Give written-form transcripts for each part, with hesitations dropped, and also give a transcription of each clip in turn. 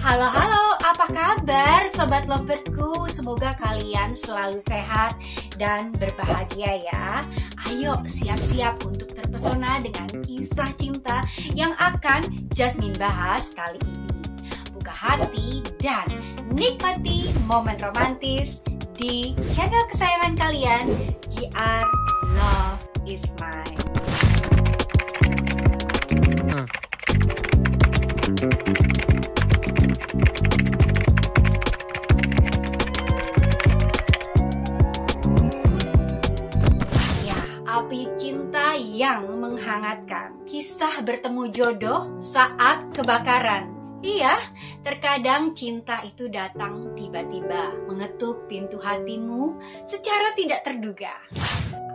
Halo, apa kabar Sobat Lovebirdku? Semoga kalian selalu sehat dan berbahagia ya. Ayo siap-siap untuk terpesona dengan kisah cinta yang akan Jasmine bahas kali ini. Buka hati dan nikmati momen romantis di channel kesayangan kalian, JR Love is Mine. Api cinta yang menghangatkan. Kisah bertemu jodoh saat kebakaran. Iya, terkadang cinta itu datang tiba-tiba, mengetuk pintu hatimu secara tidak terduga.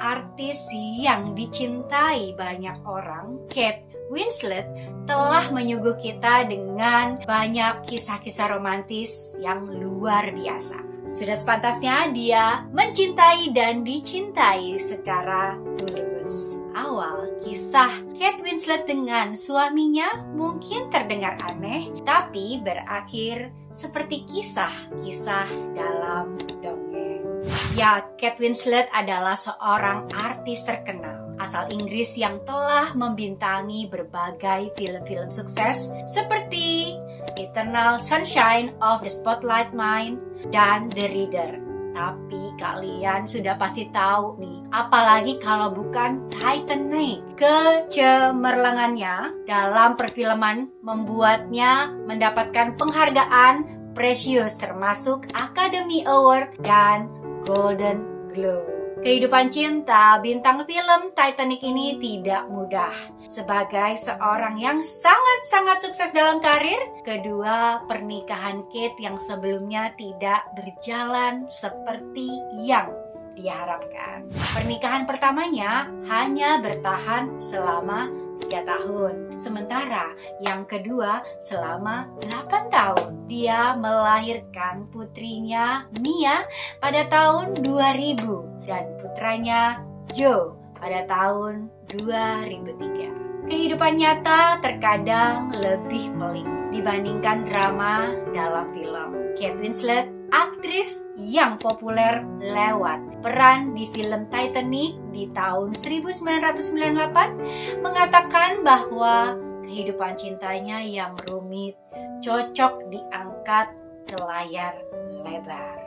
Artis yang dicintai banyak orang, Kate Winslet, telah menyuguh kita dengan banyak kisah-kisah romantis yang luar biasa. Sudah sepantasnya dia mencintai dan dicintai secara tulus. Awal kisah Kate Winslet dengan suaminya mungkin terdengar aneh, tapi berakhir seperti kisah-kisah dalam dongeng. Ya, Kate Winslet adalah seorang artis terkenal asal Inggris yang telah membintangi berbagai film-film sukses seperti Eternal Sunshine of the Spotless Mind dan The Reader. Tapi kalian sudah pasti tahu nih, apalagi kalau bukan Titanic. Kecemerlangannya dalam perfilman membuatnya mendapatkan penghargaan presius termasuk Academy Award dan Golden Globe. Kehidupan cinta bintang film Titanic ini tidak mudah. Sebagai seorang yang sangat-sangat sukses dalam karir, kedua pernikahan Kate yang sebelumnya tidak berjalan seperti yang diharapkan. Pernikahan pertamanya hanya bertahan selama 3 tahun. Sementara yang kedua selama 8 tahun. Dia melahirkan putrinya Mia pada tahun 2000 dan putranya Joe pada tahun 2003. Kehidupan nyata terkadang lebih pelik dibandingkan drama dalam film. Kate Winslet, aktris yang populer lewat peran di film Titanic di tahun 1998, mengatakan bahwa kehidupan cintanya yang rumit cocok diangkat ke layar lebar.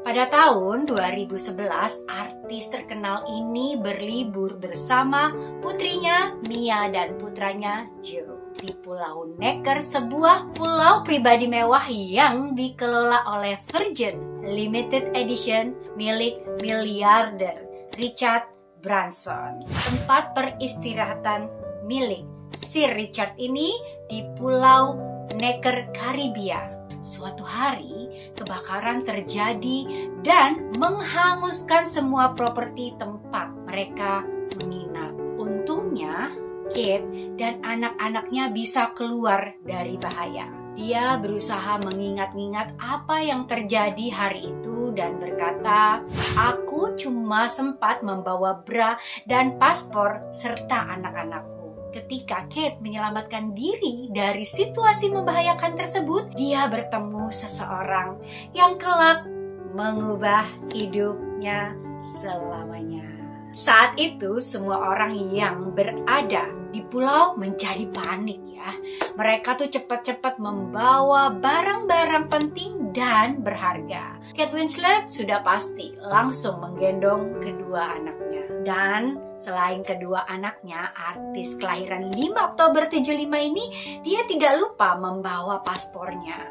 Pada tahun 2011, artis terkenal ini berlibur bersama putrinya Mia dan putranya Joe di Pulau Necker, sebuah pulau pribadi mewah yang dikelola oleh Virgin Limited Edition milik miliarder Richard Branson. Tempat peristirahatan milik Sir Richard ini di Pulau Necker, Karibia. Suatu hari, kebakaran terjadi dan menghanguskan semua properti tempat mereka menginap. Untungnya, Kate dan anak-anaknya bisa keluar dari bahaya. Dia berusaha mengingat-ingat apa yang terjadi hari itu dan berkata, "Aku cuma sempat membawa bra dan paspor serta anak-anakku." Ketika Kate menyelamatkan diri dari situasi membahayakan tersebut, dia bertemu seseorang yang kelak mengubah hidupnya selamanya. Saat itu semua orang yang berada di pulau menjadi panik ya. Mereka tuh cepat-cepat membawa barang-barang penting dan berharga. Kate Winslet sudah pasti langsung menggendong kedua anaknya. Dan selain kedua anaknya, artis kelahiran 5 Oktober 75 ini, dia tidak lupa membawa paspornya.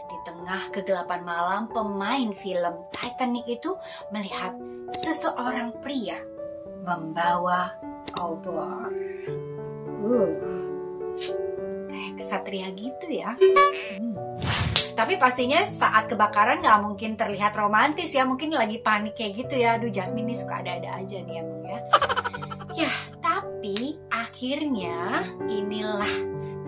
Di tengah kegelapan malam, pemain film Titanic itu melihat seseorang pria membawa obor. Kayak kesatria gitu ya. Tapi pastinya saat kebakaran gak mungkin terlihat romantis ya. Mungkin lagi panik kayak gitu ya. Aduh, Jasmine ini suka ada-ada aja nih emang ya. Ya, tapi akhirnya inilah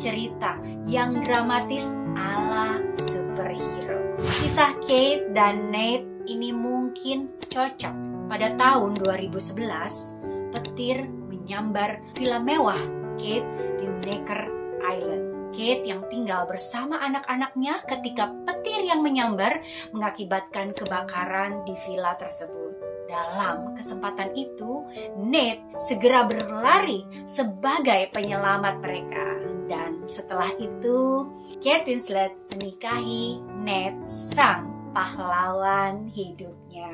cerita yang dramatis ala superhero. Kisah Kate dan Nate ini mungkin cocok. Pada tahun 2011, petir menyambar villa mewah Kate di Necker Island. Kate yang tinggal bersama anak-anaknya ketika petir yang menyambar mengakibatkan kebakaran di villa tersebut. Dalam kesempatan itu, Ned segera berlari sebagai penyelamat mereka. Dan setelah itu, Kate Winslet menikahi Ned, sang pahlawan hidupnya.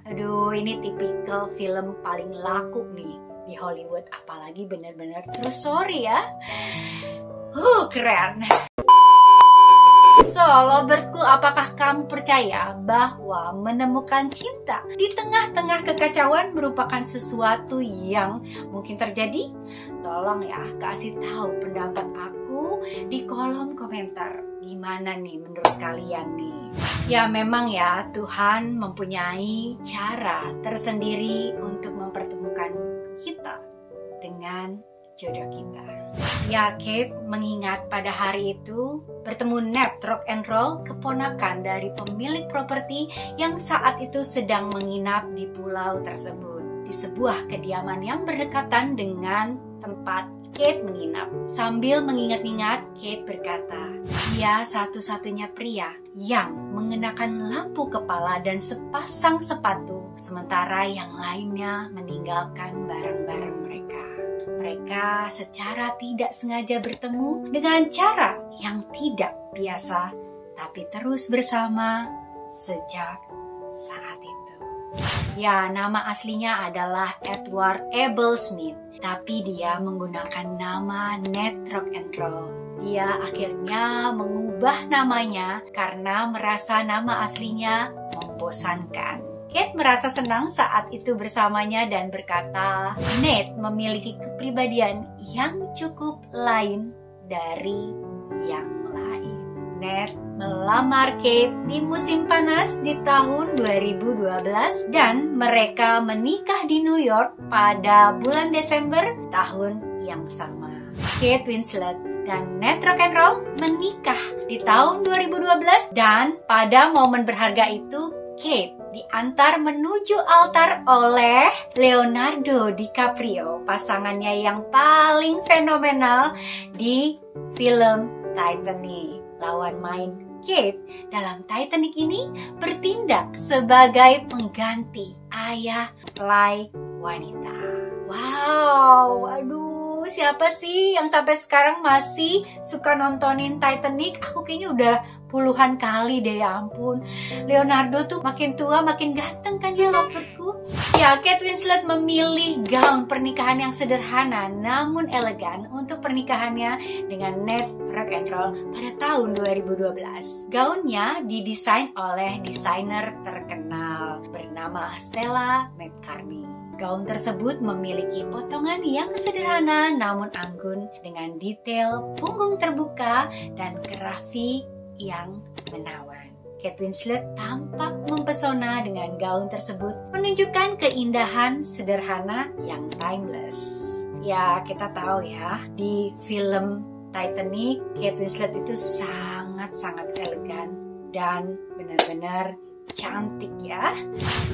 Aduh, ini tipikal film paling laku nih di Hollywood, apalagi benar-benar true story ya. Keren. So, Robertku, apakah kamu percaya bahwa menemukan cinta di tengah-tengah kekacauan merupakan sesuatu yang mungkin terjadi? Tolong ya, kasih tahu pendapat aku di kolom komentar. Gimana nih menurut kalian nih? Ya memang ya, Tuhan mempunyai cara tersendiri untuk mempertemukan kita dengan jodoh kita. Ya, Kate mengingat pada hari itu bertemu Ned Rock and Roll, keponakan dari pemilik properti yang saat itu sedang menginap di pulau tersebut, di sebuah kediaman yang berdekatan dengan tempat Kate menginap. Sambil mengingat-ingat, Kate berkata, dia satu-satunya pria yang mengenakan lampu kepala dan sepasang sepatu, sementara yang lainnya meninggalkan barang-barang mereka. Mereka secara tidak sengaja bertemu dengan cara yang tidak biasa, tapi terus bersama sejak saat itu. Ya, nama aslinya adalah Edward Abel Smith, tapi dia menggunakan nama Ned Rock and Roll. Dia akhirnya mengubah namanya karena merasa nama aslinya membosankan. Kate merasa senang saat itu bersamanya dan berkata, Ned memiliki kepribadian yang cukup lain dari yang lain. Ned melamar Kate di musim panas di tahun 2012 dan mereka menikah di New York pada bulan Desember tahun yang sama. Kate Winslet dan Ned Rock and Roll menikah di tahun 2012 dan pada momen berharga itu Kate diantar menuju altar oleh Leonardo DiCaprio, pasangannya yang paling fenomenal di film Titanic. Lawan main Kate dalam Titanic ini bertindak sebagai pengganti ayah mempelai wanita. Wow, aduh, siapa sih yang sampai sekarang masih suka nontonin Titanic? Aku kayaknya udah puluhan kali deh, ya ampun. Leonardo tuh makin tua makin ganteng kan dia, Robertku. Ya, Kate Winslet memilih gaun pernikahan yang sederhana namun elegan untuk pernikahannya dengan Ned Rock and Roll pada tahun 2012. Gaunnya didesain oleh desainer terkenal bernama Stella McCartney. Gaun tersebut memiliki potongan yang sederhana namun anggun dengan detail punggung terbuka dan kerafi yang menawan. Kate Winslet tampak mempesona dengan gaun tersebut, menunjukkan keindahan sederhana yang timeless. Ya, kita tahu ya, di film Titanic, Kate Winslet itu sangat-sangat elegan dan benar-benar cantik ya.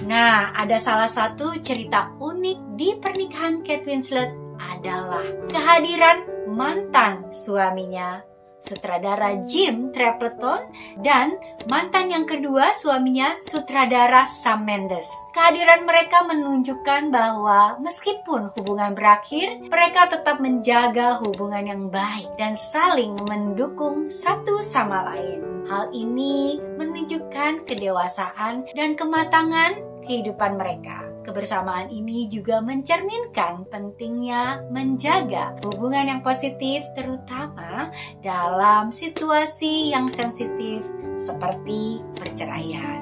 Nah, ada salah satu cerita unik di pernikahan Kate Winslet adalah kehadiran mantan suaminya, sutradara Jim Stapleton, dan mantan yang kedua suaminya, sutradara Sam Mendes. Kehadiran mereka menunjukkan bahwa meskipun hubungan berakhir, mereka tetap menjaga hubungan yang baik dan saling mendukung satu sama lain. Hal ini menunjukkan kedewasaan dan kematangan kehidupan mereka. Kebersamaan ini juga mencerminkan pentingnya menjaga hubungan yang positif, terutama dalam situasi yang sensitif seperti perceraian.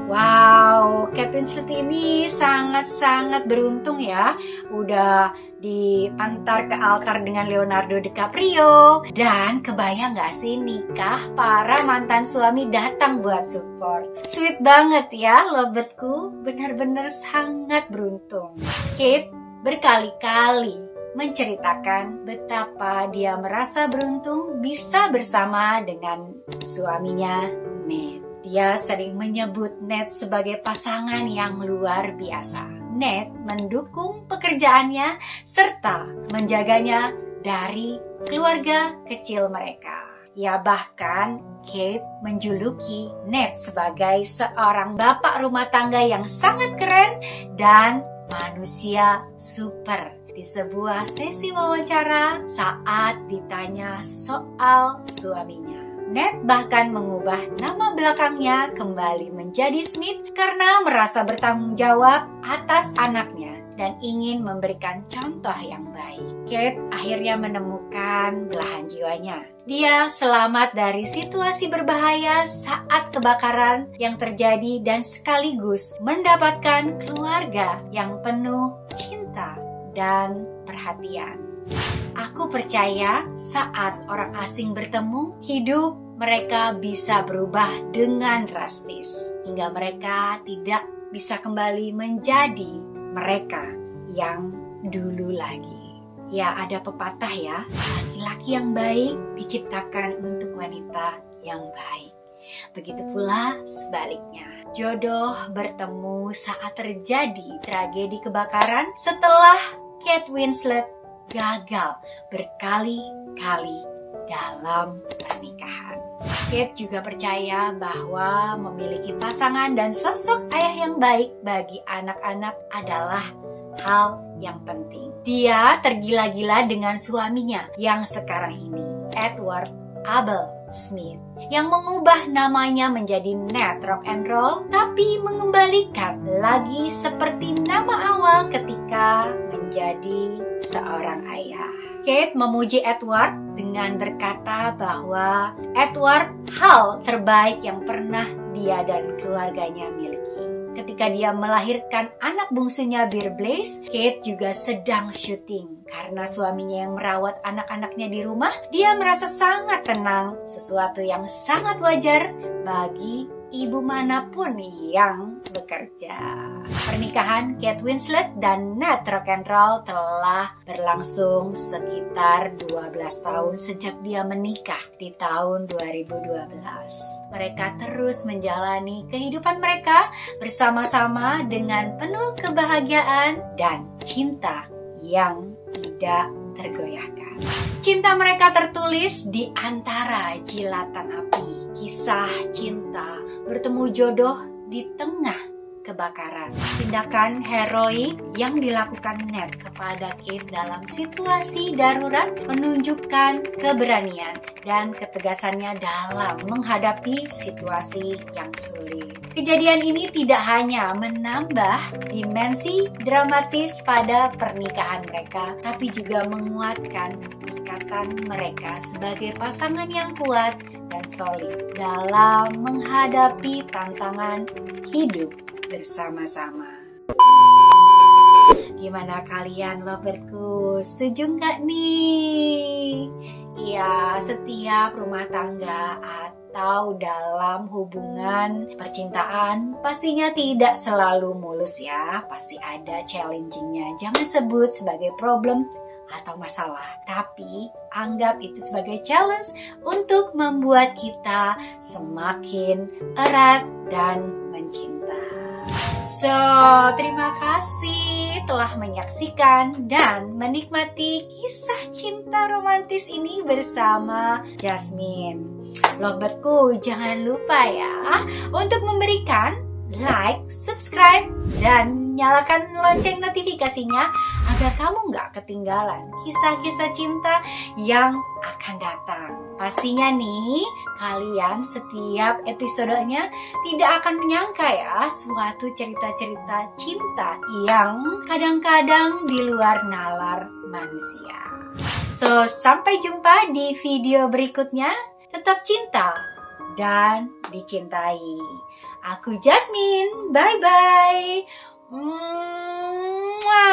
Wow, Kate Winslet ini sangat-sangat beruntung ya. Udah diantar ke altar dengan Leonardo DiCaprio. Dan kebayang gak sih nikah para mantan suami datang buat support. Sweet banget ya, Robertku. Benar-benar sangat beruntung. Kate berkali-kali menceritakan betapa dia merasa beruntung bisa bersama dengan suaminya, Ned. Dia sering menyebut Ned sebagai pasangan yang luar biasa. Ned mendukung pekerjaannya serta menjaganya dari keluarga kecil mereka. Ya, bahkan Kate menjuluki Ned sebagai seorang bapak rumah tangga yang sangat keren dan manusia super. Di sebuah sesi wawancara saat ditanya soal suaminya, Ned bahkan mengubah nama belakangnya kembali menjadi Smith karena merasa bertanggung jawab atas anaknya dan ingin memberikan contoh yang baik. Kate akhirnya menemukan belahan jiwanya. Dia selamat dari situasi berbahaya saat kebakaran yang terjadi dan sekaligus mendapatkan keluarga yang penuh cinta dan perhatian. Aku percaya saat orang asing bertemu, hidup mereka bisa berubah dengan drastis hingga mereka tidak bisa kembali menjadi mereka yang dulu lagi. Ya, ada pepatah ya, laki-laki yang baik diciptakan untuk wanita yang baik. Begitu pula sebaliknya. Jodoh bertemu saat terjadi tragedi kebakaran setelah Kate Winslet gagal berkali-kali dalam pernikahan. Kate juga percaya bahwa memiliki pasangan dan sosok ayah yang baik bagi anak-anak adalah hal yang penting. Dia tergila-gila dengan suaminya yang sekarang ini, Edward Abel Smith, yang mengubah namanya menjadi Ned Rock and Roll, tapi mengembalikan lagi seperti nama awal ketika menjadi seorang ayah. Kate memuji Edward dengan berkata bahwa Edward hal terbaik yang pernah dia dan keluarganya miliki. Ketika dia melahirkan anak bungsunya Bear Blaze, Kate juga sedang syuting. Karena suaminya yang merawat anak-anaknya di rumah, dia merasa sangat tenang, sesuatu yang sangat wajar bagi ibu manapun yang bekerja. Pernikahan Kate Winslet dan Ned Rock and Roll telah berlangsung sekitar 12 tahun sejak dia menikah di tahun 2012. Mereka terus menjalani kehidupan mereka bersama-sama dengan penuh kebahagiaan dan cinta yang tidak tergoyahkan. Cinta mereka tertulis di antara jilatan api. Kisah cinta bertemu jodoh di tengah kebakaran. Tindakan heroik yang dilakukan Ned kepada Kate dalam situasi darurat menunjukkan keberanian dan ketegasannya dalam menghadapi situasi yang sulit. Kejadian ini tidak hanya menambah dimensi dramatis pada pernikahan mereka, tapi juga menguatkan ikatan mereka sebagai pasangan yang kuat dan solid dalam menghadapi tantangan hidup bersama-sama. Gimana kalian loverku? Setuju nggak nih? Ya, setiap rumah tangga atau dalam hubungan percintaan pastinya tidak selalu mulus ya. Pasti ada challenging-nya. Jangan sebut sebagai problem atau masalah, tapi anggap itu sebagai challenge untuk membuat kita semakin erat dan mencinta. So, terima kasih telah menyaksikan dan menikmati kisah cinta romantis ini bersama Jasmine. Lovebirdku, jangan lupa ya untuk memberikan like, subscribe, dan nyalakan lonceng notifikasinya agar kamu nggak ketinggalan kisah-kisah cinta yang akan datang. Pastinya nih, kalian setiap episodenya tidak akan menyangka ya suatu cerita-cerita cinta yang kadang-kadang di luar nalar manusia. So, sampai jumpa di video berikutnya. Tetap cinta dan dicintai. Aku Jasmine, bye-bye. Mwah.